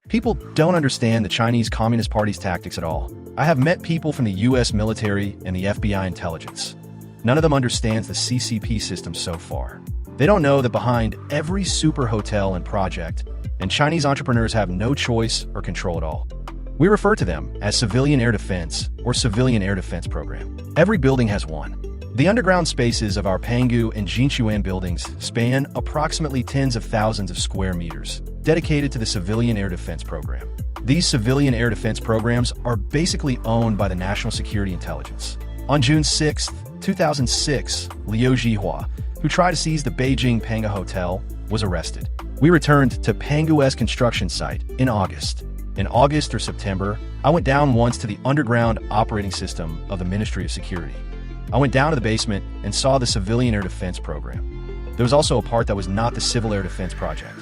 People don't understand the Chinese Communist Party's tactics at all. I have met people from the US military and the FBI intelligence. None of them understands the CCP system so far. They don't know that behind every super hotel and project, and Chinese entrepreneurs have no choice or control at all. We refer to them as civilian air defense or civilian air defense program. Every building has one. The underground spaces of our Pangu and Jinchuan buildings span approximately tens of thousands of square meters, dedicated to the civilian air defense program. These civilian air defense programs are basically owned by the National Security Intelligence. On June 6, 2006, Liu Zhihua, who tried to seize the Beijing Panga Hotel, was arrested. We returned to Pangu's construction site in August. In August or September, I went down once to the underground operating system of the Ministry of Security. I went down to the basement and saw the civilian air defense program. There was also a part that was not the civil air defense project.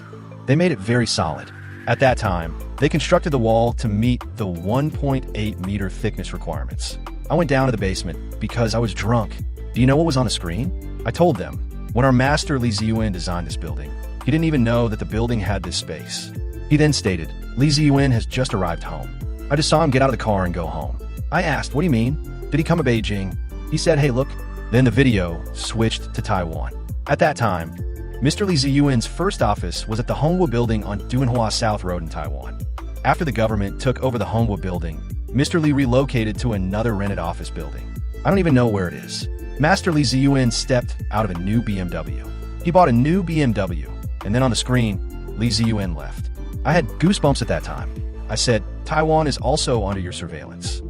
They made it very solid. At that time, they constructed the wall to meet the 1.8 meter thickness requirements. I went down to the basement because I was drunk. Do you know what was on the screen? I told them, when our master Li Ziyuan designed this building, he didn't even know that the building had this space. He then stated, Li Ziyuan has just arrived home. I just saw him get out of the car and go home. I asked, what do you mean? Did he come to Beijing? He said, hey, look. Then the video switched to Taiwan. At that time, Mr. Li Ziyuan's first office was at the Hongwu building on Dunhua South Road in Taiwan. After the government took over the Hongwu building, Mr. Li relocated to another rented office building. I don't even know where it is. Master Li Ziyuan stepped out of a new BMW. He bought a new BMW, and then on the screen, Li Ziyuan left. I had goosebumps at that time. I said, Taiwan is also under your surveillance.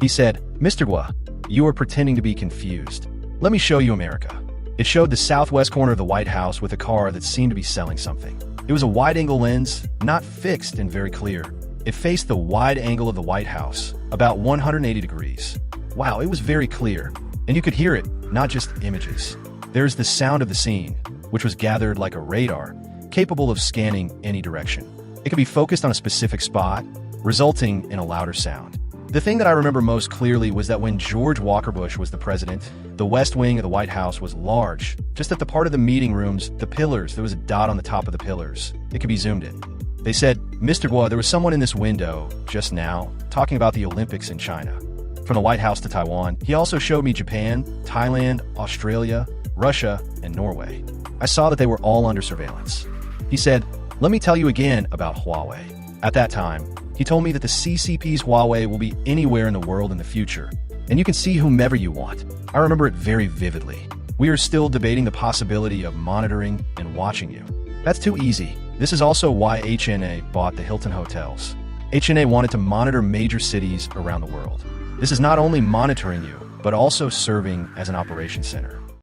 He said, Mr. Gua, you are pretending to be confused. Let me show you America. It showed the southwest corner of the White House with a car that seemed to be selling something. It was a wide-angle lens, not fixed and very clear. It faced the wide angle of the White House, about 180 degrees. Wow, it was very clear. And you could hear it, not just images. There's the sound of the scene, which was gathered like a radar, capable of scanning any direction. It could be focused on a specific spot, resulting in a louder sound. The thing that I remember most clearly was that when George Walker Bush was the president, the west wing of the White House was large. Just at the part of the meeting rooms, the pillars, there was a dot on the top of the pillars. It could be zoomed in. They said, Mr. Gua, there was someone in this window just now talking about the Olympics in China. From the White House to Taiwan, he also showed me Japan, Thailand, Australia, Russia, and Norway. I saw that they were all under surveillance. He said, let me tell you again about Huawei. At that time, he told me that the CCP's Huawei will be anywhere in the world in the future, and you can see whomever you want. I remember it very vividly. We are still debating the possibility of monitoring and watching you. That's too easy. This is also why HNA bought the Hilton hotels. HNA wanted to monitor major cities around the world. This is not only monitoring you, but also serving as an operations center.